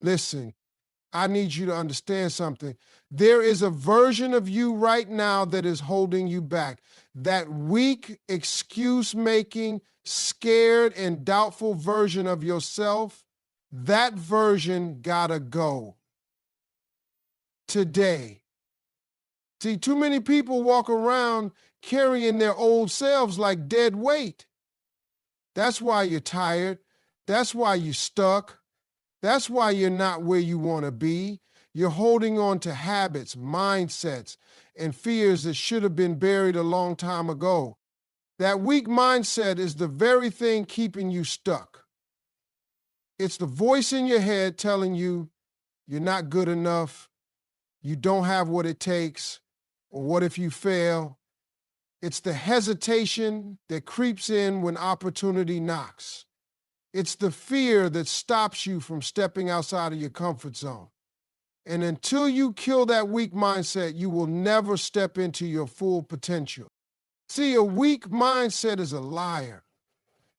Listen, I need you to understand something. There is a version of you right now that is holding you back. That weak, excuse-making, scared, and doubtful version of yourself, that version gotta go today. See, too many people walk around carrying their old selves like dead weight. That's why you're tired. That's why you're stuck. That's why you're not where you want to be. You're holding on to habits, mindsets, and fears that should have been buried a long time ago. That weak mindset is the very thing keeping you stuck. It's the voice in your head telling you you're not good enough, you don't have what it takes, or what if you fail? It's the hesitation that creeps in when opportunity knocks. It's the fear that stops you from stepping outside of your comfort zone. And until you kill that weak mindset, you will never step into your full potential. See, a weak mindset is a liar.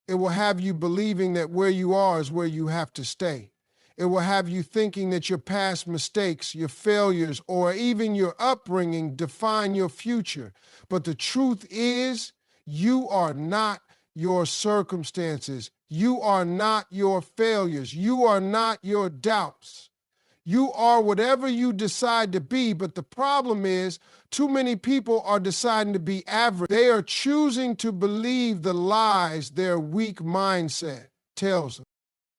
It will have you believing that where you are is where you have to stay. It will have you thinking that your past mistakes, your failures, or even your upbringing define your future. But the truth is, you are not your circumstances. You are not your failures. You are not your doubts. You are whatever you decide to be, but the problem is too many people are deciding to be average. They are choosing to believe the lies their weak mindset tells them.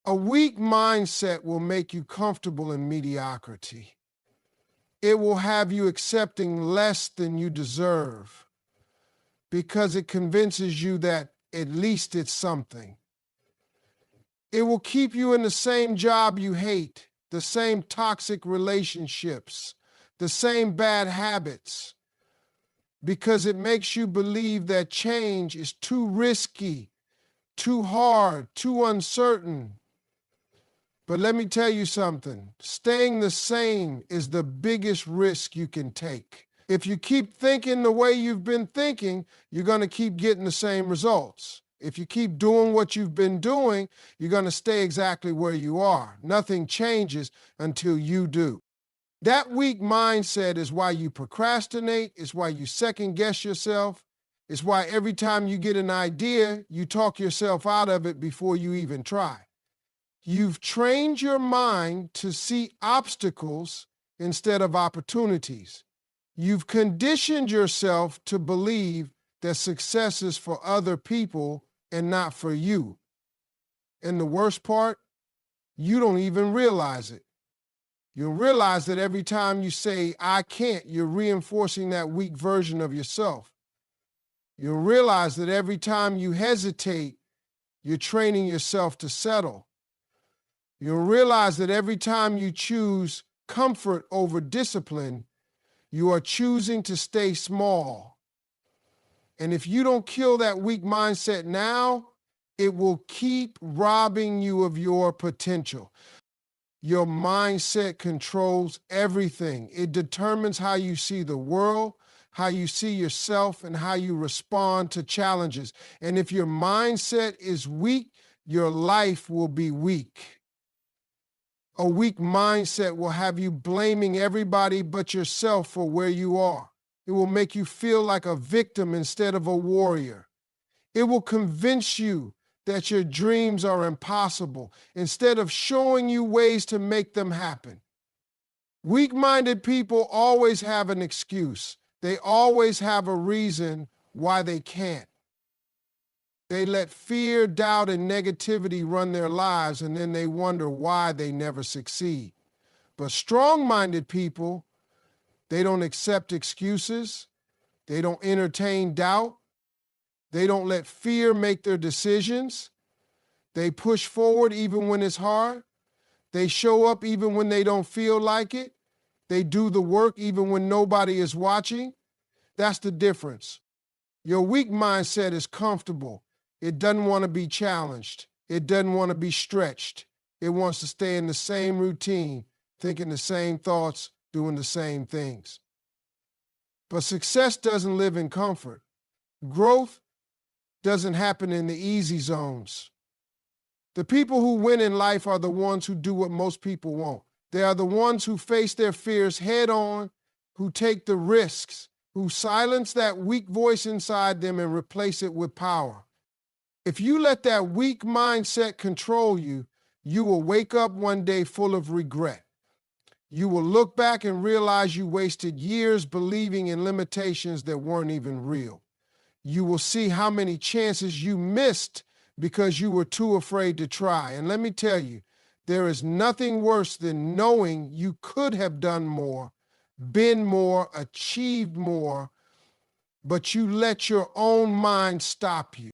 A weak mindset will make you comfortable in mediocrity. It will have you accepting less than you deserve because it convinces you that at least it's something. It will keep you in the same job you hate, the same toxic relationships, the same bad habits, because it makes you believe that change is too risky, too hard, too uncertain. But let me tell you something. Staying the same is the biggest risk you can take. If you keep thinking the way you've been thinking, you're going to keep getting the same results. If you keep doing what you've been doing, you're going to stay exactly where you are. Nothing changes until you do. That weak mindset is why you procrastinate. It's why you second guess yourself. It's why every time you get an idea, you talk yourself out of it before you even try. You've trained your mind to see obstacles instead of opportunities. You've conditioned yourself to believe that success is for other people and not for you. And the worst part, you don't even realize it. You'll realize that every time you say, I can't, you're reinforcing that weak version of yourself. You'll realize that every time you hesitate, you're training yourself to settle. You'll realize that every time you choose comfort over discipline, you are choosing to stay small. And if you don't kill that weak mindset now, it will keep robbing you of your potential. Your mindset controls everything. It determines how you see the world, how you see yourself, and how you respond to challenges. And if your mindset is weak, your life will be weak. A weak mindset will have you blaming everybody but yourself for where you are. It will make you feel like a victim instead of a warrior. It will convince you that your dreams are impossible instead of showing you ways to make them happen. Weak-minded people always have an excuse. They always have a reason why they can't. They let fear, doubt, and negativity run their lives, and then they wonder why they never succeed. But strong-minded people, they don't accept excuses. They don't entertain doubt. They don't let fear make their decisions. They push forward even when it's hard. They show up even when they don't feel like it. They do the work even when nobody is watching. That's the difference. Your weak mindset is comfortable. It doesn't want to be challenged. It doesn't want to be stretched. It wants to stay in the same routine, thinking the same thoughts, doing the same things. But success doesn't live in comfort. Growth doesn't happen in the easy zones. The people who win in life are the ones who do what most people won't. They are the ones who face their fears head on, who take the risks, who silence that weak voice inside them and replace it with power. If you let that weak mindset control you, you will wake up one day full of regret. You will look back and realize you wasted years believing in limitations that weren't even real. You will see how many chances you missed because you were too afraid to try. And let me tell you, there is nothing worse than knowing you could have done more, been more, achieved more, but you let your own mind stop you.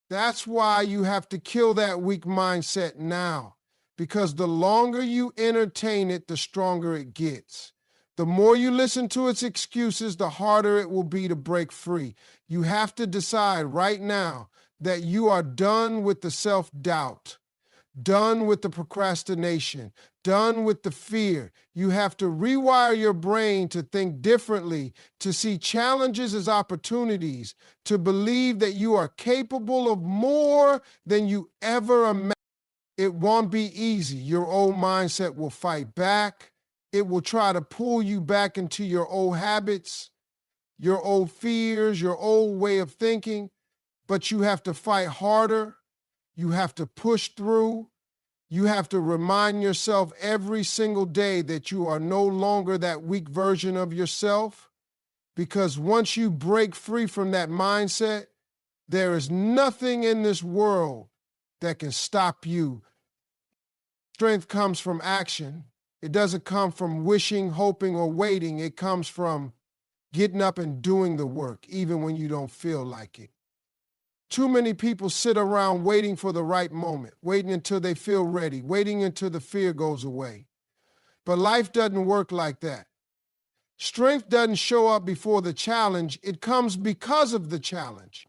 That's why you have to kill that weak mindset now, because the longer you entertain it, the stronger it gets. The more you listen to its excuses, the harder it will be to break free. You have to decide right now that you are done with the self-doubt, done with the procrastination, done with the fear. You have to rewire your brain to think differently, to see challenges as opportunities, to believe that you are capable of more than you ever imagined. It won't be easy. Your old mindset will fight back. It will try to pull you back into your old habits, your old fears, your old way of thinking, but you have to fight harder. You have to push through. You have to remind yourself every single day that you are no longer that weak version of yourself, because once you break free from that mindset, there is nothing in this world that can stop you. Strength comes from action. It doesn't come from wishing, hoping, or waiting. It comes from getting up and doing the work, even when you don't feel like it. Too many people sit around waiting for the right moment, waiting until they feel ready, waiting until the fear goes away. But life doesn't work like that. Strength doesn't show up before the challenge. It comes because of the challenge.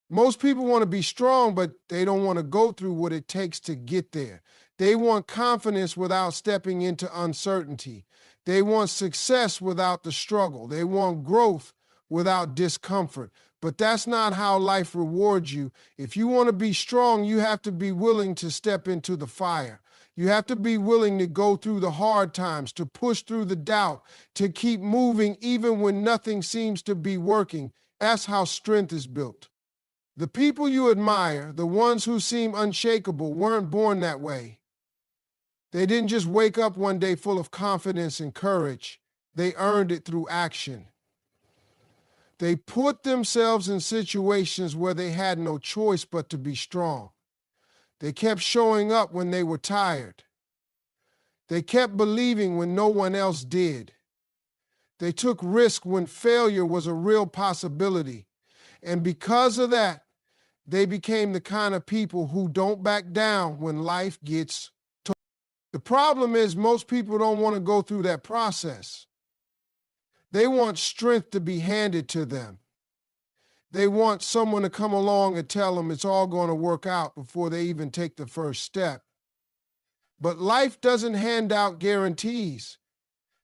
Most people want to be strong, but they don't want to go through what it takes to get there. They want confidence without stepping into uncertainty. They want success without the struggle. They want growth without discomfort. But that's not how life rewards you. If you want to be strong, you have to be willing to step into the fire. You have to be willing to go through the hard times, to push through the doubt, to keep moving even when nothing seems to be working. That's how strength is built. The people you admire, the ones who seem unshakable, weren't born that way. They didn't just wake up one day full of confidence and courage. They earned it through action. They put themselves in situations where they had no choice but to be strong. They kept showing up when they were tired. They kept believing when no one else did. They took risk when failure was a real possibility. And because of that, they became the kind of people who don't back down when life gets tough. The problem is most people don't want to go through that process. They want strength to be handed to them. They want someone to come along and tell them it's all going to work out before they even take the first step. But life doesn't hand out guarantees.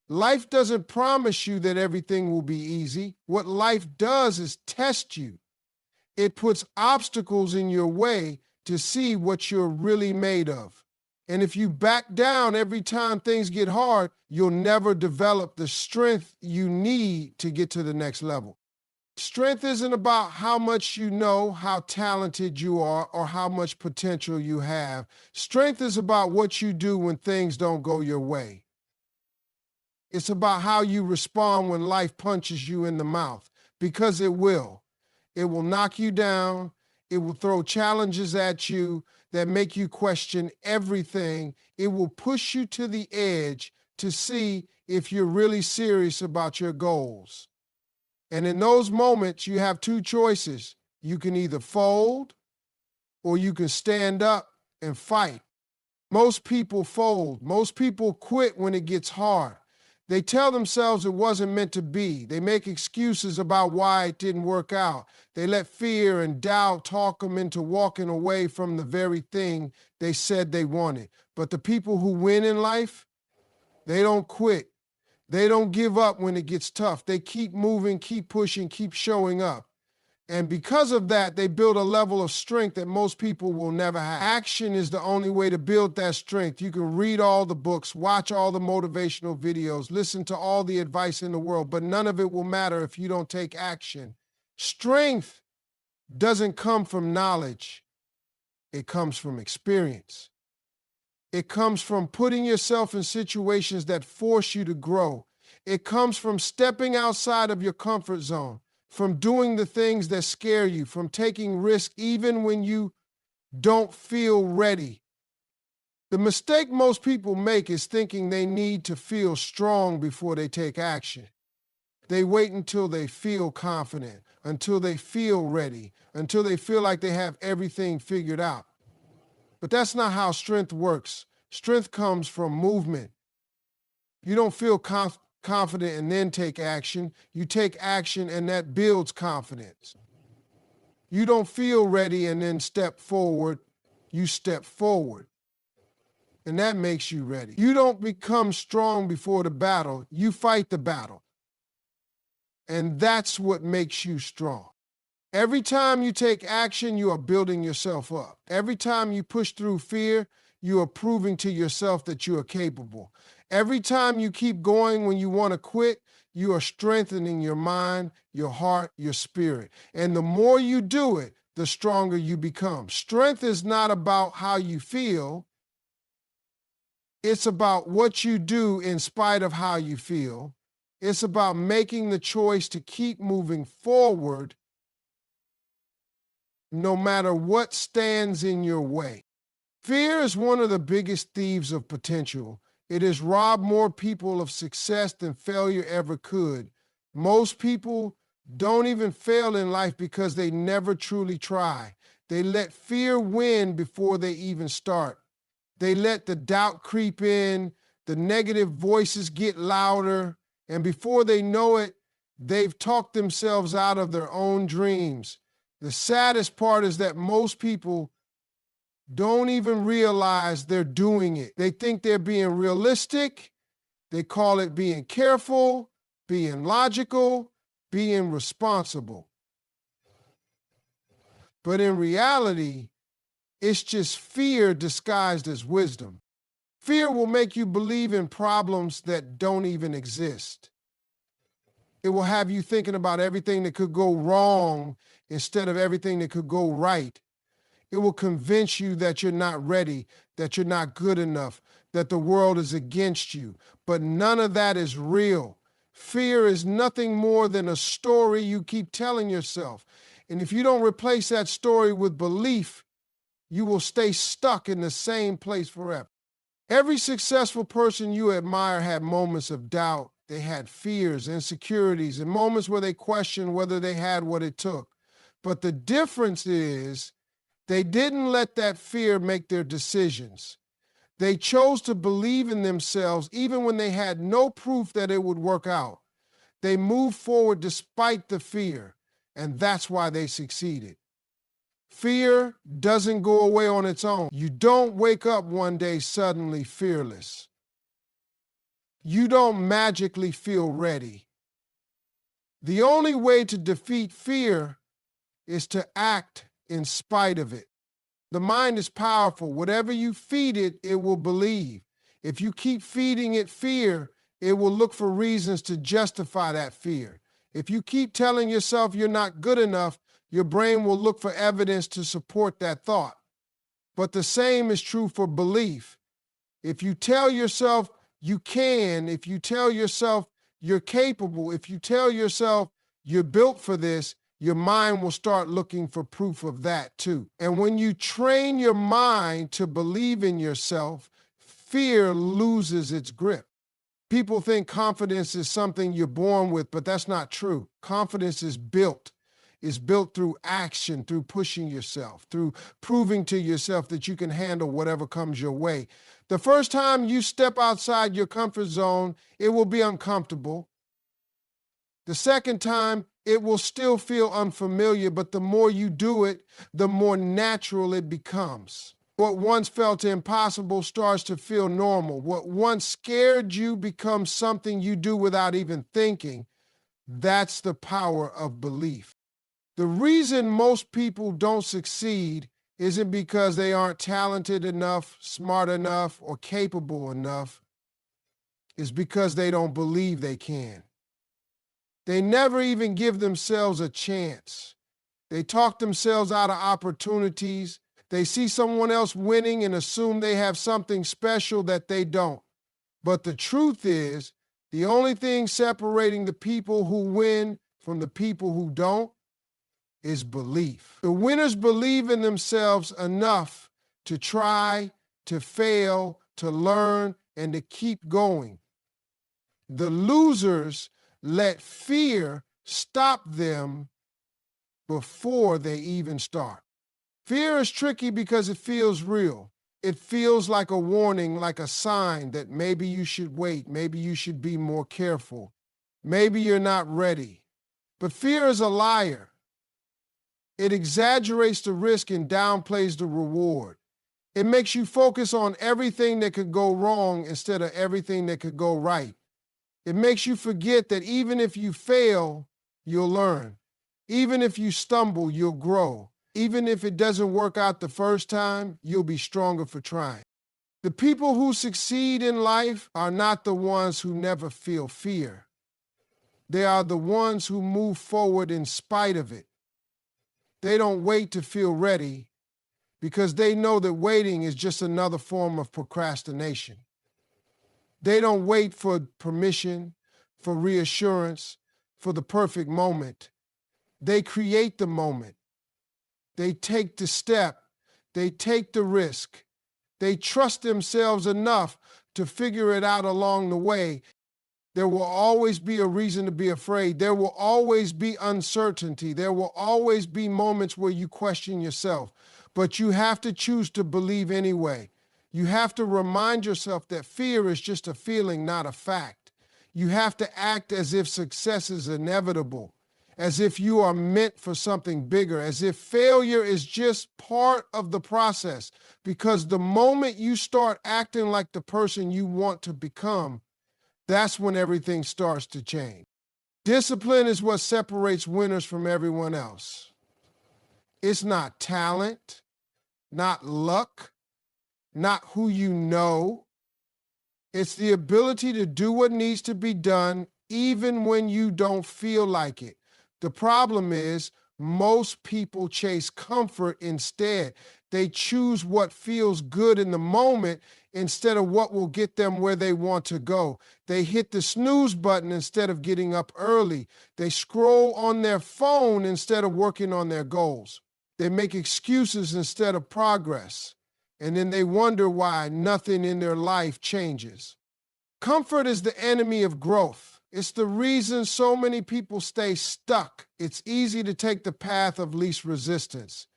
Life doesn't promise you that everything will be easy. What life does is test you. It puts obstacles in your way to see what you're really made of. And if you back down every time things get hard, you'll never develop the strength you need to get to the next level. Strength isn't about how much you know, how talented you are, or how much potential you have. Strength is about what you do when things don't go your way. It's about how you respond when life punches you in the mouth, because it will. It will knock you down. It will throw challenges at you that make you question everything. It will push you to the edge to see if you're really serious about your goals. And in those moments, you have two choices. You can either fold or you can stand up and fight. Most people fold. Most people quit when it gets hard. They tell themselves it wasn't meant to be. They make excuses about why it didn't work out. They let fear and doubt talk them into walking away from the very thing they said they wanted. But the people who win in life, they don't quit. They don't give up when it gets tough. They keep moving, keep pushing, keep showing up. And because of that, they build a level of strength that most people will never have. Action is the only way to build that strength. You can read all the books, watch all the motivational videos, listen to all the advice in the world, but none of it will matter if you don't take action. Strength doesn't come from knowledge. It comes from experience. It comes from putting yourself in situations that force you to grow. It comes from stepping outside of your comfort zone, from doing the things that scare you, from taking risks even when you don't feel ready. The mistake most people make is thinking they need to feel strong before they take action. They wait until they feel confident, until they feel ready, until they feel like they have everything figured out. But that's not how strength works. Strength comes from movement. You don't feel confident and then take action. You take action and that builds confidence. You don't feel ready and then step forward. You step forward. And that makes you ready. You don't become strong before the battle. You fight the battle. And that's what makes you strong. Every time you take action, you are building yourself up. Every time you push through fear, you are proving to yourself that you are capable. Every time you keep going when you want to quit, you are strengthening your mind, your heart, your spirit. And the more you do it, the stronger you become. Strength is not about how you feel. It's about what you do in spite of how you feel. It's about making the choice to keep moving forward no matter what stands in your way. Fear is one of the biggest thieves of potential. It has robbed more people of success than failure ever could. Most people don't even fail in life because they never truly try. They let fear win before they even start. They let the doubt creep in, the negative voices get louder, and before they know it, they've talked themselves out of their own dreams. The saddest part is that most people don't even realize they're doing it. They think they're being realistic. They call it being careful, being logical, being responsible. But in reality, it's just fear disguised as wisdom. Fear will make you believe in problems that don't even exist. It will have you thinking about everything that could go wrong instead of everything that could go right. It will convince you that you're not ready, that you're not good enough, that the world is against you. But none of that is real. Fear is nothing more than a story you keep telling yourself. And if you don't replace that story with belief, you will stay stuck in the same place forever. Every successful person you admire had moments of doubt. They had fears, insecurities, and moments where they questioned whether they had what it took. But the difference is they didn't let that fear make their decisions. They chose to believe in themselves even when they had no proof that it would work out. They moved forward despite the fear, and that's why they succeeded. Fear doesn't go away on its own. You don't wake up one day suddenly fearless. You don't magically feel ready. The only way to defeat fear is to act in spite of it. The mind is powerful. Whatever you feed it, it will believe. If you keep feeding it fear, it will look for reasons to justify that fear. If you keep telling yourself you're not good enough, your brain will look for evidence to support that thought. But the same is true for belief. If you tell yourself you can, if you tell yourself you're capable, if you tell yourself you're built for this, your mind will start looking for proof of that too. And when you train your mind to believe in yourself, fear loses its grip. People think confidence is something you're born with, but that's not true. Confidence is built. It's built through action, through pushing yourself, through proving to yourself that you can handle whatever comes your way. The first time you step outside your comfort zone, it will be uncomfortable. The second time, it will still feel unfamiliar, but the more you do it, the more natural it becomes. What once felt impossible starts to feel normal. What once scared you becomes something you do without even thinking. That's the power of belief. The reason most people don't succeed isn't because they aren't talented enough, smart enough, or capable enough. It's because they don't believe they can. They never even give themselves a chance. They talk themselves out of opportunities. They see someone else winning and assume they have something special that they don't. But the truth is, the only thing separating the people who win from the people who don't is belief. The winners believe in themselves enough to try, to fail, to learn, and to keep going. The losers let fear stop them before they even start. Fear is tricky because it feels real. It feels like a warning, like a sign that maybe you should wait, maybe you should be more careful, maybe you're not ready. But fear is a liar. It exaggerates the risk and downplays the reward. It makes you focus on everything that could go wrong instead of everything that could go right. It makes you forget that even if you fail, you'll learn. Even if you stumble, you'll grow. Even if it doesn't work out the first time, you'll be stronger for trying. The people who succeed in life are not the ones who never feel fear. They are the ones who move forward in spite of it. They don't wait to feel ready because they know that waiting is just another form of procrastination. They don't wait for permission, for reassurance, for the perfect moment. They create the moment. They take the step. They take the risk. They trust themselves enough to figure it out along the way. There will always be a reason to be afraid. There will always be uncertainty. There will always be moments where you question yourself. But you have to choose to believe anyway. You have to remind yourself that fear is just a feeling, not a fact. You have to act as if success is inevitable, as if you are meant for something bigger, as if failure is just part of the process. Because the moment you start acting like the person you want to become, that's when everything starts to change. Discipline is what separates winners from everyone else. It's not talent, not luck, not who you know. It's the ability to do what needs to be done even when you don't feel like it. The problem is most people chase comfort instead. They choose what feels good in the moment instead of what will get them where they want to go. They hit the snooze button instead of getting up early. They scroll on their phone instead of working on their goals. They make excuses instead of progress. And then they wonder why nothing in their life changes. Comfort is the enemy of growth. It's the reason so many people stay stuck. It's easy to take the path of least resistance.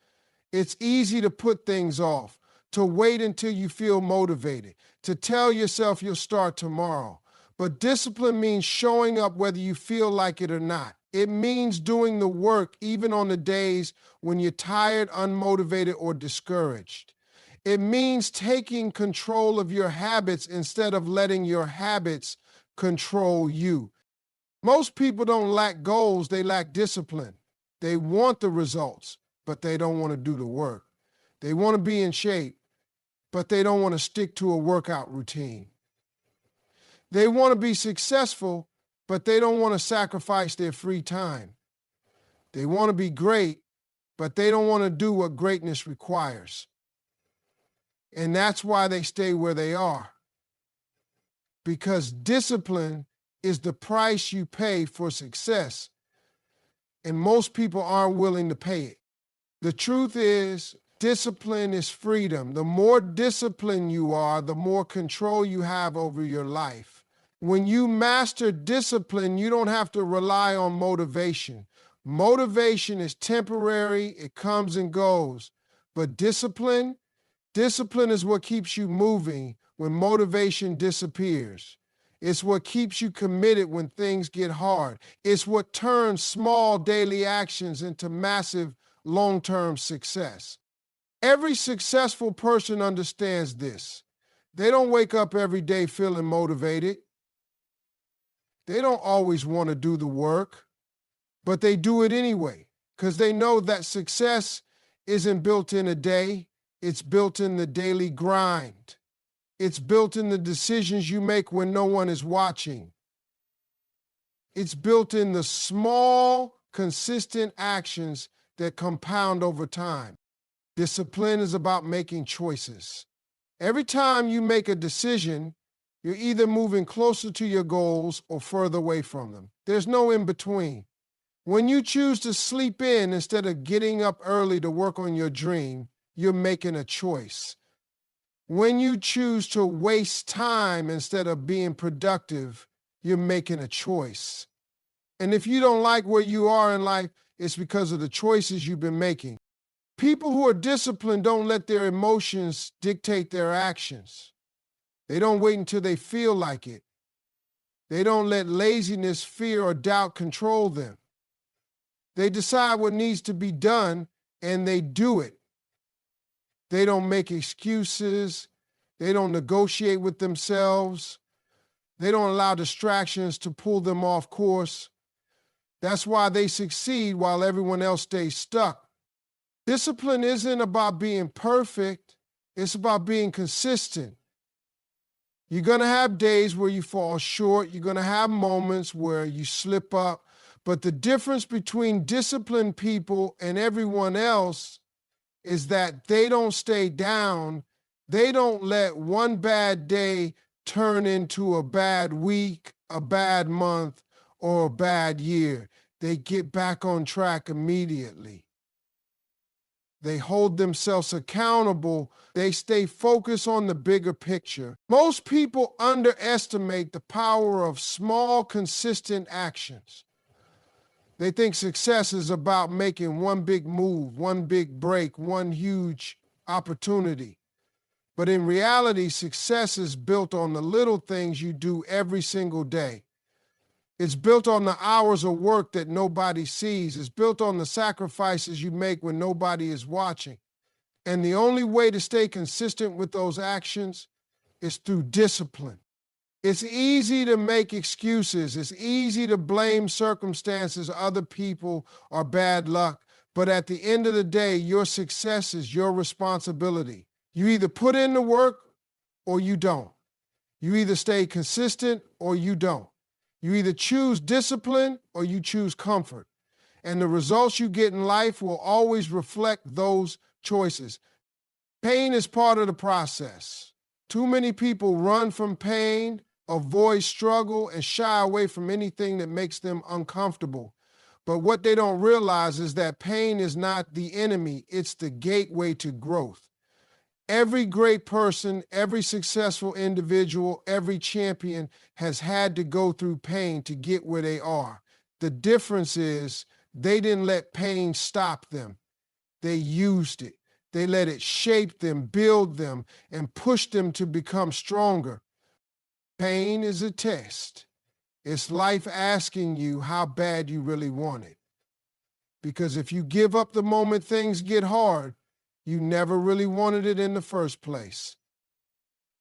It's easy to put things off, to wait until you feel motivated, to tell yourself you'll start tomorrow. But discipline means showing up whether you feel like it or not. It means doing the work even on the days when you're tired, unmotivated, or discouraged. It means taking control of your habits instead of letting your habits control you. Most people don't lack goals, they lack discipline. They want the results, but they don't want to do the work. They want to be in shape, but they don't want to stick to a workout routine. They want to be successful, but they don't want to sacrifice their free time. They want to be great, but they don't want to do what greatness requires. And that's why they stay where they are. Because discipline is the price you pay for success, and most people aren't willing to pay it. The truth is, discipline is freedom. The more disciplined you are, the more control you have over your life. When you master discipline, you don't have to rely on motivation. Motivation is temporary, it comes and goes. But discipline is what keeps you moving when motivation disappears. It's what keeps you committed when things get hard. It's what turns small daily actions into massive long-term success. Every successful person understands this. They don't wake up every day feeling motivated. They don't always want to do the work, but they do it anyway. because they know that success isn't built in a day, it's built in the daily grind. It's built in the decisions you make when no one is watching. It's built in the small, consistent actions that compound over time. Discipline is about making choices. Every time you make a decision, you're either moving closer to your goals or further away from them. There's no in between. When you choose to sleep in instead of getting up early to work on your dream, you're making a choice. When you choose to waste time instead of being productive, you're making a choice. And if you don't like where you are in life, it's because of the choices you've been making. People who are disciplined don't let their emotions dictate their actions. They don't wait until they feel like it. They don't let laziness, fear, or doubt control them. They decide what needs to be done and they do it. They don't make excuses. They don't negotiate with themselves. They don't allow distractions to pull them off course. That's why they succeed while everyone else stays stuck. Discipline isn't about being perfect. It's about being consistent. You're going to have days where you fall short. You're going to have moments where you slip up. But the difference between disciplined people and everyone else is that they don't stay down. They don't let one bad day turn into a bad week, a bad month, or a bad year. They get back on track immediately. They hold themselves accountable. They stay focused on the bigger picture. Most people underestimate the power of small, consistent actions. They think success is about making one big move, one big break, one huge opportunity. But in reality, success is built on the little things you do every single day. It's built on the hours of work that nobody sees. It's built on the sacrifices you make when nobody is watching. And the only way to stay consistent with those actions is through discipline. It's easy to make excuses. It's easy to blame circumstances, other people, or bad luck. But at the end of the day, your success is your responsibility. You either put in the work or you don't. You either stay consistent or you don't. You either choose discipline or you choose comfort. And the results you get in life will always reflect those choices. Pain is part of the process. Too many people run from pain, avoid struggle, and shy away from anything that makes them uncomfortable. But what they don't realize is that pain is not the enemy, it's the gateway to growth. Every great person, every successful individual, every champion has had to go through pain to get where they are. The difference is they didn't let pain stop them. They used it. They let it shape them, build them, and push them to become stronger. Pain is a test. It's life asking you how bad you really want it. Because if you give up the moment things get hard, you never really wanted it in the first place.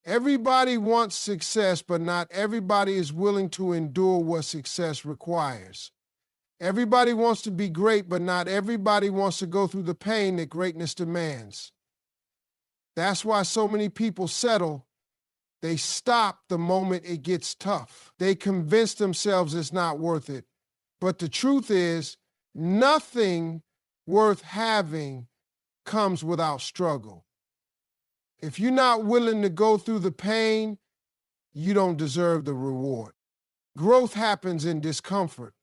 Everybody wants success, but not everybody is willing to endure what success requires. Everybody wants to be great, but not everybody wants to go through the pain that greatness demands. That's why so many people settle. They stop the moment it gets tough. They convince themselves it's not worth it. But the truth is, nothing worth having comes without struggle. If you're not willing to go through the pain, you don't deserve the reward. Growth happens in discomfort.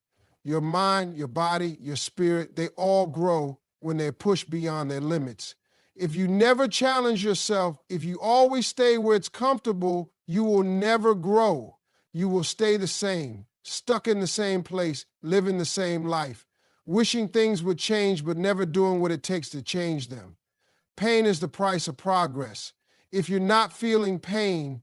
Your mind, your body, your spirit, they all grow when they're pushed beyond their limits. If you never challenge yourself, if you always stay where it's comfortable, you will never grow. You will stay the same, stuck in the same place, living the same life, wishing things would change but never doing what it takes to change them. Pain is the price of progress. If you're not feeling pain,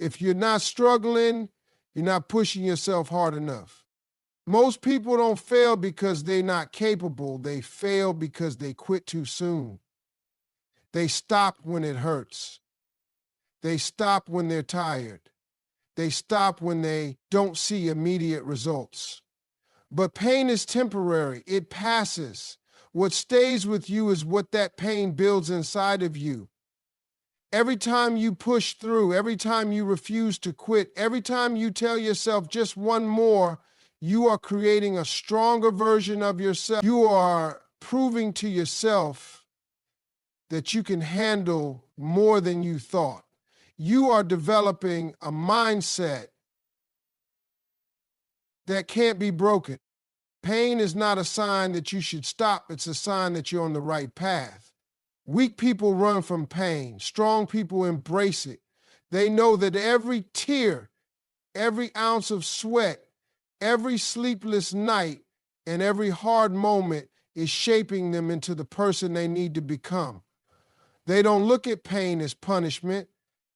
If you're not struggling, you're not pushing yourself hard enough. Most people don't fail because they're not capable. They fail because they quit too soon. They stop when it hurts. They stop when they're tired. They stop when they don't see immediate results. But pain is temporary. It passes. What stays with you is what that pain builds inside of you. Every time you push through, every time you refuse to quit, every time you tell yourself just one more, you are creating a stronger version of yourself. You are proving to yourself that you can handle more than you thought. You are developing a mindset that can't be broken. Pain is not a sign that you should stop. It's a sign that you're on the right path. Weak people run from pain. Strong people embrace it. They know that every tear, every ounce of sweat, every sleepless night, and every hard moment is shaping them into the person they need to become. They don't look at pain as punishment.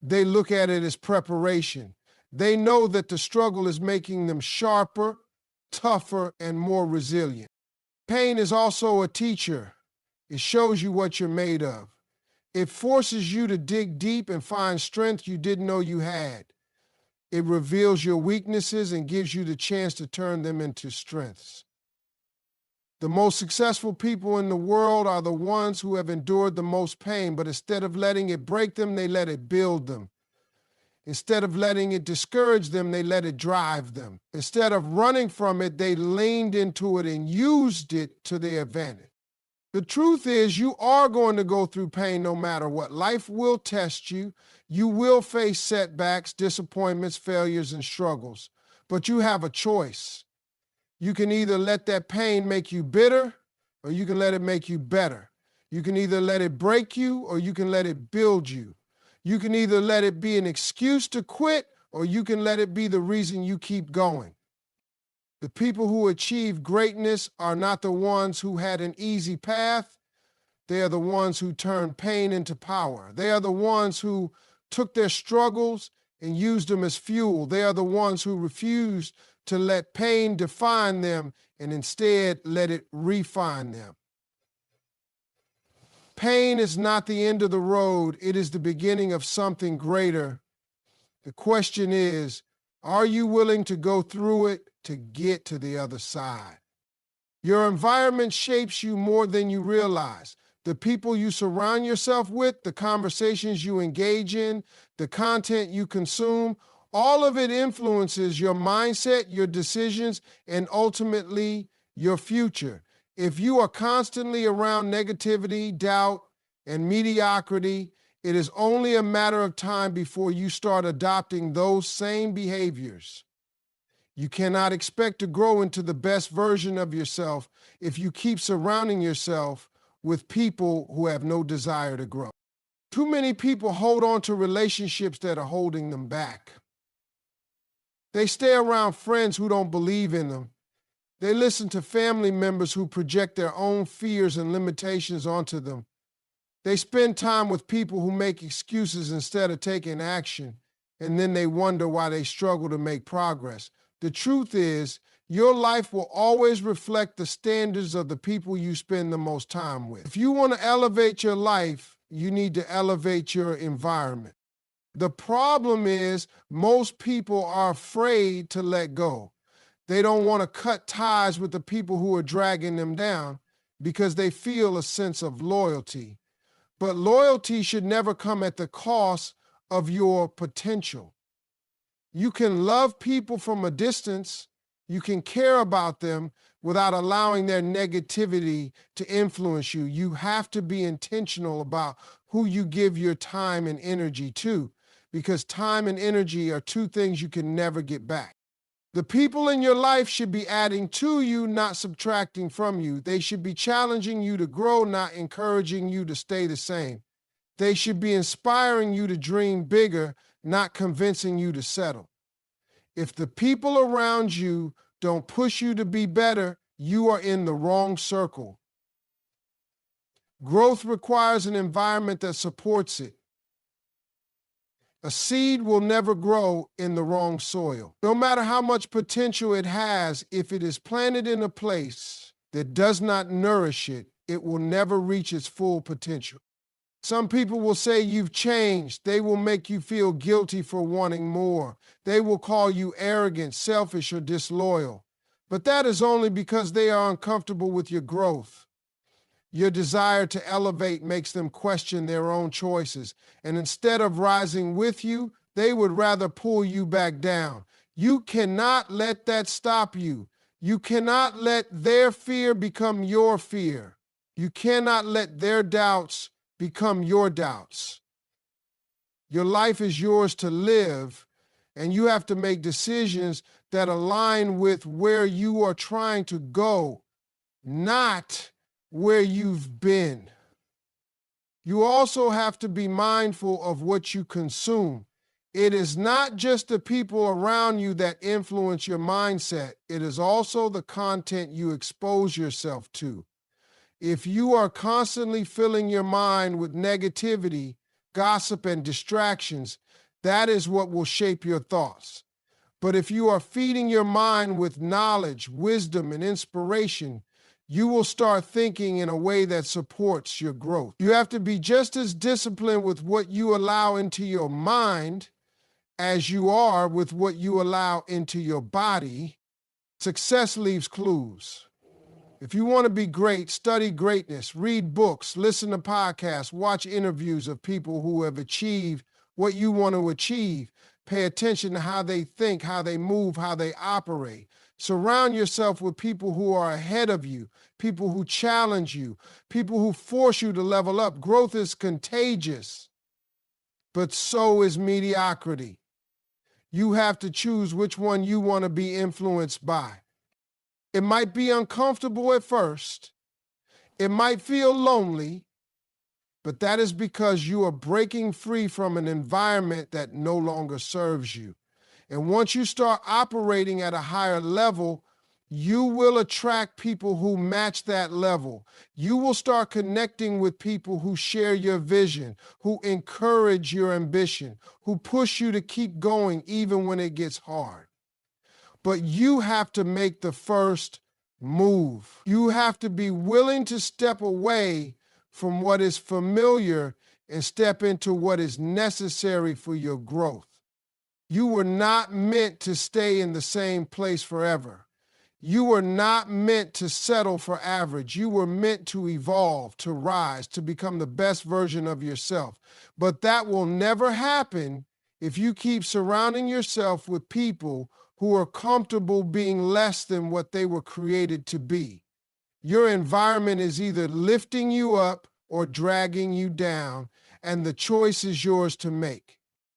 They look at it as preparation. They know that the struggle is making them sharper, tougher, and more resilient. Pain is also a teacher. It shows you what you're made of. It forces you to dig deep and find strength you didn't know you had. It reveals your weaknesses and gives you the chance to turn them into strengths. The most successful people in the world are the ones who have endured the most pain, but instead of letting it break them, they let it build them. Instead of letting it discourage them, they let it drive them. Instead of running from it, they leaned into it and used it to their advantage. The truth is, you are going to go through pain no matter what. Life will test you. You will face setbacks, disappointments, failures, and struggles. But you have a choice. You can either let that pain make you bitter, or you can let it make you better. You can either let it break you, or you can let it build you. You can either let it be an excuse to quit, or you can let it be the reason you keep going. The people who achieve greatness are not the ones who had an easy path. They are the ones who turned pain into power. They are the ones who took their struggles and used them as fuel. They are the ones who refused to let pain define them and instead let it refine them. Pain is not the end of the road. It is the beginning of something greater. The question is, are you willing to go through it to get to the other side? Your environment shapes you more than you realize. The people you surround yourself with, the conversations you engage in, the content you consume, all of it influences your mindset, your decisions, and ultimately your future. If you are constantly around negativity, doubt, and mediocrity, it is only a matter of time before you start adopting those same behaviors. You cannot expect to grow into the best version of yourself if you keep surrounding yourself with people who have no desire to grow. Too many people hold on to relationships that are holding them back. They stay around friends who don't believe in them. They listen to family members who project their own fears and limitations onto them. They spend time with people who make excuses instead of taking action, and then they wonder why they struggle to make progress. The truth is, your life will always reflect the standards of the people you spend the most time with. If you want to elevate your life, you need to elevate your environment. The problem is, most people are afraid to let go. They don't want to cut ties with the people who are dragging them down because they feel a sense of loyalty. But loyalty should never come at the cost of your potential. You can love people from a distance. You can care about them without allowing their negativity to influence you. You have to be intentional about who you give your time and energy to, because time and energy are two things you can never get back. The people in your life should be adding to you, not subtracting from you. They should be challenging you to grow, not encouraging you to stay the same. They should be inspiring you to dream bigger, not convincing you to settle. If the people around you don't push you to be better, you are in the wrong circle. Growth requires an environment that supports it. A seed will never grow in the wrong soil. No matter how much potential it has, if it is planted in a place that does not nourish it, it will never reach its full potential. Some people will say you've changed. They will make you feel guilty for wanting more. They will call you arrogant, selfish, or disloyal. But that is only because they are uncomfortable with your growth. Your desire to elevate makes them question their own choices. And instead of rising with you, they would rather pull you back down. You cannot let that stop you. You cannot let their fear become your fear. You cannot let their doubts become your doubts. Your life is yours to live, and you have to make decisions that align with where you are trying to go, not where you've been. You also have to be mindful of what you consume. It is not just the people around you that influence your mindset. It is also the content you expose yourself to. If you are constantly filling your mind with negativity, gossip, and distractions, that is what will shape your thoughts. But if you are feeding your mind with knowledge, wisdom, and inspiration, you will start thinking in a way that supports your growth. You have to be just as disciplined with what you allow into your mind as you are with what you allow into your body. Success leaves clues. If you want to be great, study greatness, read books, listen to podcasts, watch interviews of people who have achieved what you want to achieve. Pay attention to how they think, how they move, how they operate. Surround yourself with people who are ahead of you, people who challenge you, people who force you to level up. Growth is contagious, but so is mediocrity. You have to choose which one you want to be influenced by. It might be uncomfortable at first. It might feel lonely, but that is because you are breaking free from an environment that no longer serves you. And once you start operating at a higher level, you will attract people who match that level. You will start connecting with people who share your vision, who encourage your ambition, who push you to keep going even when it gets hard. But you have to make the first move. You have to be willing to step away from what is familiar and step into what is necessary for your growth. You were not meant to stay in the same place forever. You were not meant to settle for average. You were meant to evolve, to rise, to become the best version of yourself. But that will never happen if you keep surrounding yourself with people who are comfortable being less than what they were created to be. Your environment is either lifting you up or dragging you down, and the choice is yours to make.